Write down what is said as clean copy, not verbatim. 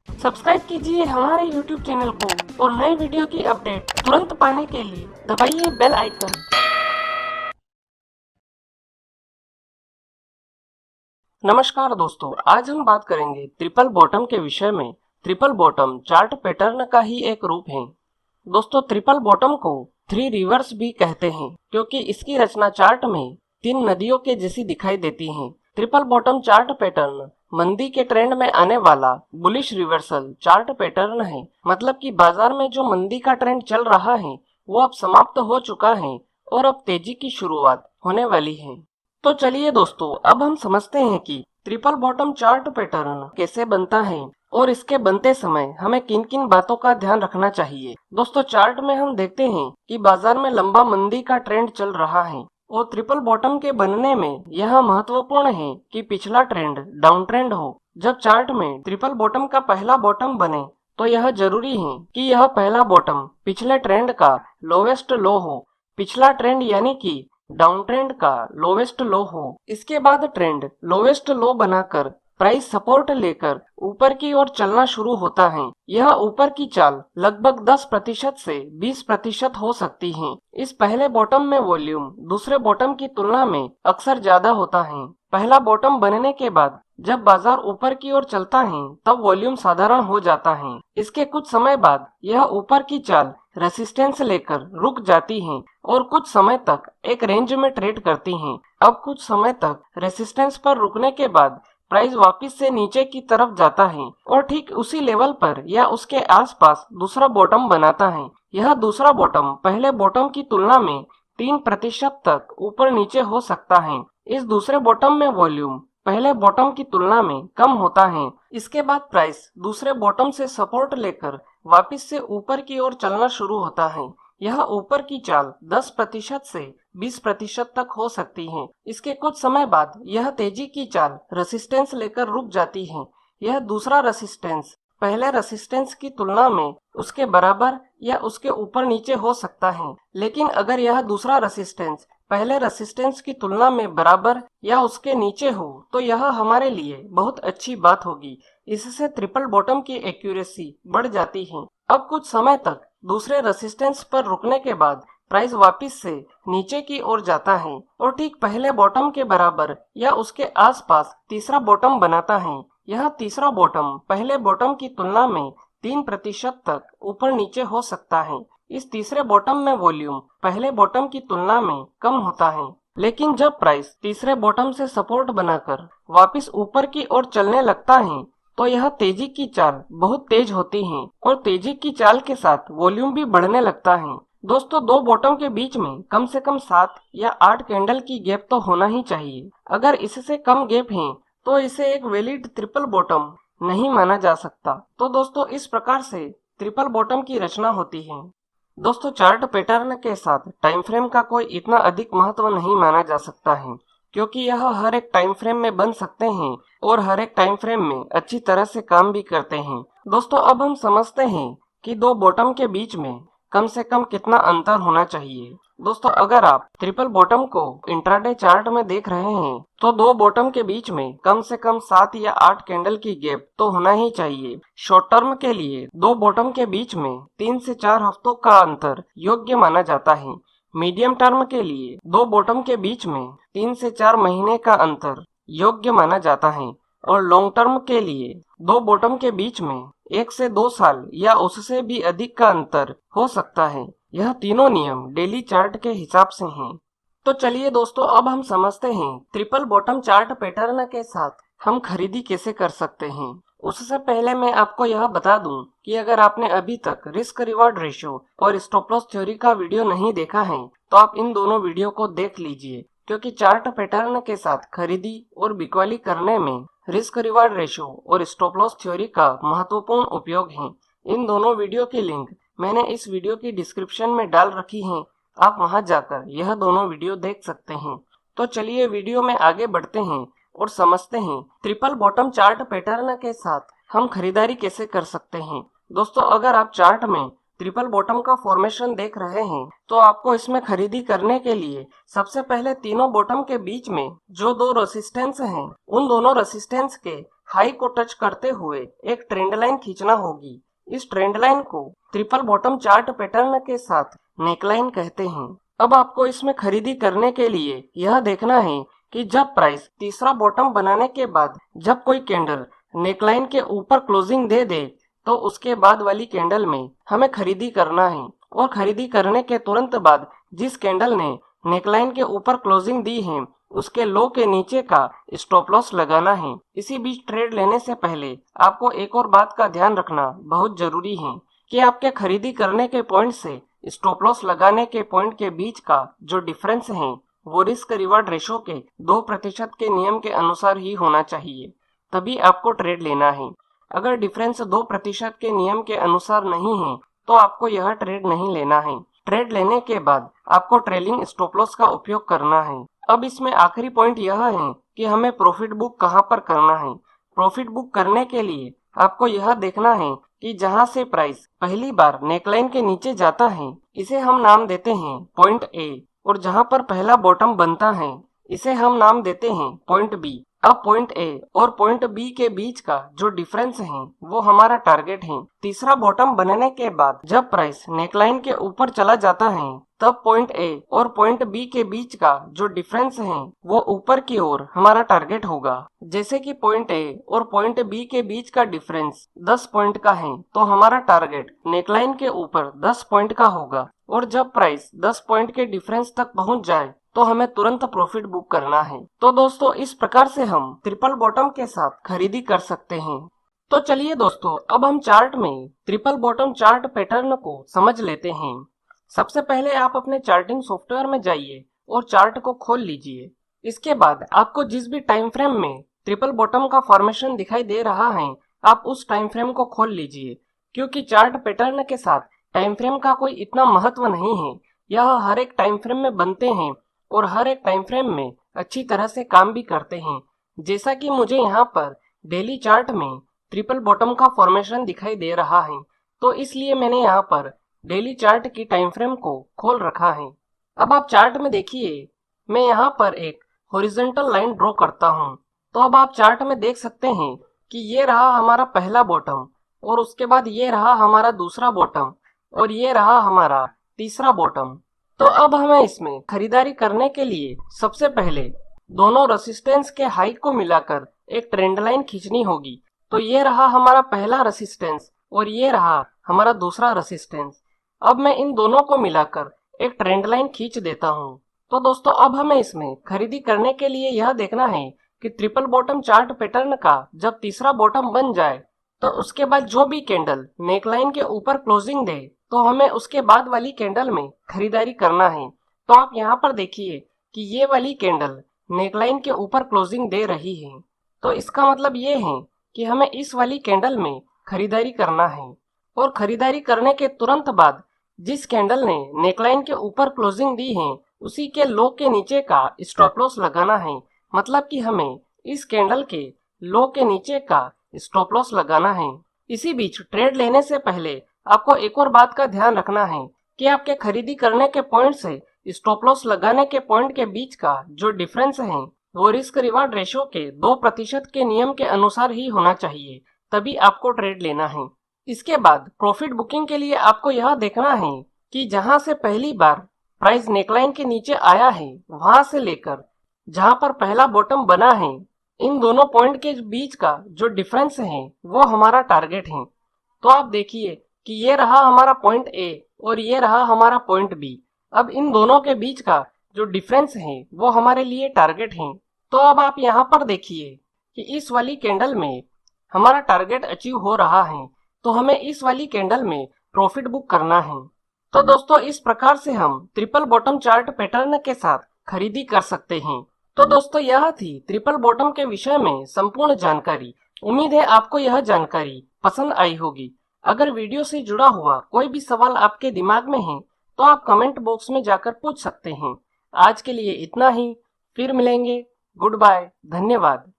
Subscribe कीजिए हमारे YouTube channel को और नए वीडियो की अपडेट तुरंत पाने के लिए दबाइए बेल आइकन। नमस्कार दोस्तों, आज हम बात करेंगे ट्रिपल बॉटम के विषय में। ट्रिपल बॉटम चार्ट पैटर्न का ही एक रूप है। दोस्तों, ट्रिपल बॉटम को थ्री रिवर्स भी कहते हैं क्योंकि इसकी रचना चार्ट में तीन नदियों के जैसी दिखाई देती है। ट्रिपल बॉटम चार्ट पैटर्न मंदी के ट्रेंड में आने वाला बुलिश रिवर्सल चार्ट पैटर्न है। मतलब कि बाजार में जो मंदी का ट्रेंड चल रहा है वो अब समाप्त हो चुका है और अब तेजी की शुरुआत होने वाली है। तो चलिए दोस्तों, अब हम समझते हैं कि ट्रिपल बॉटम चार्ट पैटर्न कैसे बनता है और इसके बनते समय हमें किन किन बातों का ध्यान रखना चाहिए। दोस्तों, चार्ट में हम देखते हैं कि बाजार में लंबा मंदी का ट्रेंड चल रहा है और ट्रिपल बॉटम के बनने में यह महत्वपूर्ण है कि पिछला ट्रेंड डाउन ट्रेंड हो। जब चार्ट में ट्रिपल बॉटम का पहला बॉटम बने तो यह जरूरी है कि यह पहला बॉटम पिछले ट्रेंड का लोवेस्ट लो हो। पिछला ट्रेंड यानी कि डाउन ट्रेंड का लोवेस्ट लो हो। इसके बाद ट्रेंड लोवेस्ट लो बनाकर प्राइस सपोर्ट लेकर ऊपर की ओर चलना शुरू होता है। यह ऊपर की चाल लगभग 10% से 20% हो सकती है। इस पहले बॉटम में वॉल्यूम दूसरे बॉटम की तुलना में अक्सर ज्यादा होता है। पहला बॉटम बनने के बाद जब बाजार ऊपर की ओर चलता है तब वॉल्यूम साधारण हो जाता है। इसके कुछ समय बाद यह ऊपर की चाल रेसिस्टेंस लेकर रुक जाती है और कुछ समय तक एक रेंज में ट्रेड करती है। अब कुछ समय तक रेसिस्टेंस पर रुकने के बाद प्राइस वापस से नीचे की तरफ जाता है और ठीक उसी लेवल पर या उसके आसपास दूसरा बॉटम बनाता है। यह दूसरा बॉटम पहले बॉटम की तुलना में 3% तक ऊपर नीचे हो सकता है। इस दूसरे बॉटम में वॉल्यूम पहले बॉटम की तुलना में कम होता है। इसके बाद प्राइस दूसरे बॉटम से सपोर्ट लेकर वापस से ऊपर की ओर चलना शुरू होता है। यह ऊपर की चाल 10% से 20% तक हो सकती है। इसके कुछ समय बाद यह तेजी की चाल रेसिस्टेंस लेकर रुक जाती है। यह दूसरा रेसिस्टेंस पहले रेसिस्टेंस की तुलना में उसके बराबर या उसके ऊपर नीचे हो सकता है, लेकिन अगर यह दूसरा रेसिस्टेंस पहले रेसिस्टेंस की तुलना में बराबर या उसके नीचे हो तो यह हमारे लिए बहुत अच्छी बात होगी। इससे ट्रिपल बॉटम की एक्यूरेसी बढ़ जाती है। अब कुछ समय तक दूसरे रेसिस्टेंस पर रुकने के बाद प्राइस वापस से नीचे की ओर जाता है और ठीक पहले बॉटम के बराबर या उसके आसपास तीसरा बॉटम बनाता है। यह तीसरा बॉटम पहले बॉटम की तुलना में 3% तक ऊपर नीचे हो सकता है। इस तीसरे बॉटम में वॉल्यूम पहले बॉटम की तुलना में कम होता है, लेकिन जब प्राइस तीसरे बॉटम से सपोर्ट बनाकर वापस ऊपर की ओर चलने लगता है तो यह तेजी की चाल बहुत तेज होती है और तेजी की चाल के साथ वॉल्यूम भी बढ़ने लगता है। दोस्तों, दो बॉटम के बीच में कम से कम 7 या 8 कैंडल की गैप तो होना ही चाहिए। अगर इससे कम गैप है तो इसे एक वैलिड ट्रिपल बॉटम नहीं माना जा सकता। तो दोस्तों, इस प्रकार से ट्रिपल बॉटम की रचना होती है। दोस्तों, चार्ट पैटर्न के साथ टाइम फ्रेम का कोई इतना अधिक महत्व नहीं माना जा सकता है क्योंकि यह हर एक टाइम फ्रेम में बन सकते हैं और हर एक टाइम फ्रेम में अच्छी तरह से काम भी करते हैं। दोस्तों, अब हम समझते हैं कि दो बॉटम के बीच में कम से कम कितना अंतर होना चाहिए। दोस्तों, अगर आप ट्रिपल बॉटम को इंट्राडे चार्ट में देख रहे हैं तो दो बॉटम के बीच में कम से कम 7 या 8 कैंडल की गैप तो होना ही चाहिए। शॉर्ट टर्म के लिए दो बॉटम के बीच में 3 से 4 हफ्तों का अंतर योग्य माना जाता है। मीडियम टर्म के लिए दो बॉटम के बीच में 3 से 4 महीने का अंतर योग्य माना जाता है और लॉन्ग टर्म के लिए दो बॉटम के बीच में 1 से 2 साल या उससे भी अधिक का अंतर हो सकता है। यह तीनों नियम डेली चार्ट के हिसाब से हैं। तो चलिए दोस्तों, अब हम समझते हैं ट्रिपल बॉटम चार्ट पैटर्न के साथ हम खरीदी कैसे कर सकते हैं। उससे पहले मैं आपको यह बता दूं कि अगर आपने अभी तक रिस्क रिवॉर्ड रेशियो और स्टॉप लॉस थ्योरी का वीडियो नहीं देखा है तो आप इन दोनों वीडियो को देख लीजिए, क्योंकि चार्ट पैटर्न के साथ खरीदी और बिक्वाली करने में रिस्क रिवॉर्ड रेशियो और स्टॉप लॉस थ्योरी का महत्वपूर्ण उपयोग है। इन दोनों वीडियो की लिंक मैंने इस वीडियो की डिस्क्रिप्शन में डाल रखी है। आप वहां जाकर यह दोनों वीडियो देख सकते हैं। तो चलिए वीडियो में आगे बढ़ते हैं और समझते हैं ट्रिपल बॉटम चार्ट पैटर्न के साथ हम खरीदारी कैसे कर सकते हैं। दोस्तों, अगर आप चार्ट में ट्रिपल बॉटम का फॉर्मेशन देख रहे हैं तो आपको इसमें खरीदी करने के लिए सबसे पहले तीनों बॉटम के बीच में जो दो रेसिस्टेंस हैं उन दोनों रेसिस्टेंस के हाई को टच करते हुए एक ट्रेंड लाइन खींचना होगी। इस ट्रेंड लाइन को ट्रिपल बॉटम चार्ट पैटर्न के साथ नेकलाइन कहते हैं। अब आपको इसमें खरीदी करने के लिए यह देखना है कि जब प्राइस तीसरा बॉटम बनाने के बाद जब कोई कैंडल नेकलाइन के ऊपर क्लोजिंग दे दे तो उसके बाद वाली कैंडल में हमें खरीदी करना है, और खरीदी करने के तुरंत बाद जिस कैंडल ने नेकलाइन के ऊपर क्लोजिंग दी है उसके लो के नीचे का स्टॉप लॉस लगाना है। इसी बीच ट्रेड लेने से पहले आपको एक और बात का ध्यान रखना बहुत जरूरी है कि आपके खरीदी करने के पॉइंट से स्टॉप लॉस लगाने के पॉइंट के बीच का जो डिफरेंस है वो रिस्क रिवार्ड रेशो के 2% के नियम के अनुसार ही होना चाहिए, तभी आपको ट्रेड लेना है। अगर डिफरेंस 2% के नियम के अनुसार नहीं है तो आपको यह ट्रेड नहीं लेना है। ट्रेड लेने के बाद आपको ट्रेलिंग स्टॉप लॉस का उपयोग करना है। अब इसमें आखिरी पॉइंट यह है कि हमें प्रॉफिट बुक कहां पर करना है। प्रॉफिट बुक करने के लिए आपको यह देखना है कि जहां से प्राइस पहली बार नेकलाइन के नीचे जाता है इसे हम नाम देते हैं पॉइंट ए, और जहां पर पहला बॉटम बनता है इसे हम नाम देते हैं पॉइंट बी। अब पॉइंट ए और पॉइंट बी के बीच का जो डिफरेंस है वो हमारा टारगेट है। तीसरा बॉटम बनने के बाद जब प्राइस नेकलाइन के ऊपर चला जाता है तब पॉइंट ए और पॉइंट बी के बीच का जो डिफरेंस है वो ऊपर की ओर हमारा टारगेट होगा। जैसे कि पॉइंट ए और पॉइंट बी के बीच का डिफरेंस 10 पॉइंट का है तो हमारा टारगेट नेकलाइन के ऊपर 10 पॉइंट का होगा, और जब प्राइस 10 पॉइंट के डिफरेंस तक पहुंच जाए तो हमें तुरंत प्रॉफिट बुक करना है। तो दोस्तों इस प्रकार से हम ट्रिपल बॉटम के साथ खरीदी कर सकते हैं। तो चलिए दोस्तों अब हम चार्ट में ट्रिपल बॉटम चार्ट पैटर्न को समझ लेते हैं। सबसे पहले आप अपने चार्टिंग सॉफ्टवेयर में जाइए और चार्ट को खोल लीजिए। इसके बाद आपको जिस भी टाइम फ्रेम में ट्रिपल बॉटम का फॉर्मेशन दिखाई दे रहा है आप उस टाइम फ्रेम को खोल लीजिए, क्योंकि चार्ट पैटर्न के साथ टाइम फ्रेम का कोई इतना महत्व नहीं है। यह हर एक टाइम फ्रेम में बनते हैं और हर एक टाइम फ्रेम में अच्छी तरह से काम भी करते हैं। जैसा कि मुझे यहाँ पर डेली चार्ट में ट्रिपल बॉटम का फॉर्मेशन दिखाई दे रहा है तो इसलिए मैंने यहाँ पर डेली चार्ट की टाइम फ्रेम को खोल रखा है। अब आप चार्ट में देखिए, मैं यहाँ पर एक हॉरिजॉन्टल लाइन ड्रॉ करता हूँ। तो अब आप चार्ट में देख सकते हैं कि ये रहा हमारा पहला बॉटम, और उसके बाद ये रहा हमारा दूसरा बॉटम, और ये रहा हमारा तीसरा बॉटम। तो अब हमें इसमें खरीदारी करने के लिए सबसे पहले दोनों रेसिस्टेंस के हाइट को मिलाकर एक ट्रेंड लाइन खींचनी होगी। तो ये रहा हमारा पहला रेसिस्टेंस और ये रहा हमारा दूसरा रेसिस्टेंस। अब मैं इन दोनों को मिलाकर एक ट्रेंड लाइन खींच देता हूँ। तो दोस्तों अब हमें इसमें खरीदी करने के लिए यह देखना है कि ट्रिपल बॉटम चार्ट पैटर्न का जब तीसरा बॉटम बन जाए तो उसके बाद जो भी कैंडल नेकलाइन के ऊपर क्लोजिंग दे तो हमें उसके बाद वाली कैंडल में खरीदारी करना है। तो आप यहाँ पर देखिए कि ये वाली कैंडल नेकलाइन के ऊपर क्लोजिंग दे रही है, तो इसका मतलब ये है कि हमें इस वाली कैंडल में खरीदारी करना है। और खरीदारी करने के तुरंत बाद जिस कैंडल ने नेकलाइन के ऊपर क्लोजिंग दी है उसी के लो के नीचे का स्टॉप लॉस लगाना है। मतलब कि हमें इस कैंडल के लो के नीचे का स्टॉप लॉस लगाना है। इसी बीच ट्रेड लेने से पहले आपको एक और बात का ध्यान रखना है कि आपके खरीदी करने के पॉइंट से स्टॉप लॉस लगाने के पॉइंट के बीच का जो डिफरेंस है वो रिस्क रिवार्ड रेशो के 2% के नियम के अनुसार ही होना चाहिए, तभी आपको ट्रेड लेना है। इसके बाद प्रॉफिट बुकिंग के लिए आपको यह देखना है कि जहां से पहली बार प्राइस नेकलाइन के नीचे आया है वहां से लेकर जहां पर पहला बॉटम बना है इन दोनों पॉइंट के बीच का जो डिफरेंस है वो हमारा टारगेट है। तो आप देखिए कि ये रहा हमारा पॉइंट ए और ये रहा हमारा पॉइंट बी। अब इन दोनों के बीच का जो डिफरेंस है वो हमारे लिए टारगेट है। तो अब आप यहाँ पर देखिए कि इस वाली कैंडल में हमारा टारगेट अचीव हो रहा है, तो हमें इस वाली कैंडल में प्रॉफिट बुक करना है। तो दोस्तों इस प्रकार से हम ट्रिपल बॉटम चार्ट पैटर्न के साथ खरीदी कर सकते हैं। तो दोस्तों यह थी ट्रिपल बॉटम के विषय में संपूर्ण जानकारी। उम्मीद है आपको यह जानकारी पसंद आई होगी। अगर वीडियो से जुड़ा हुआ कोई भी सवाल आपके दिमाग में है तो आप कमेंट बॉक्स में जाकर पूछ सकते हैं। आज के लिए इतना ही, फिर मिलेंगे। गुड बाय, धन्यवाद।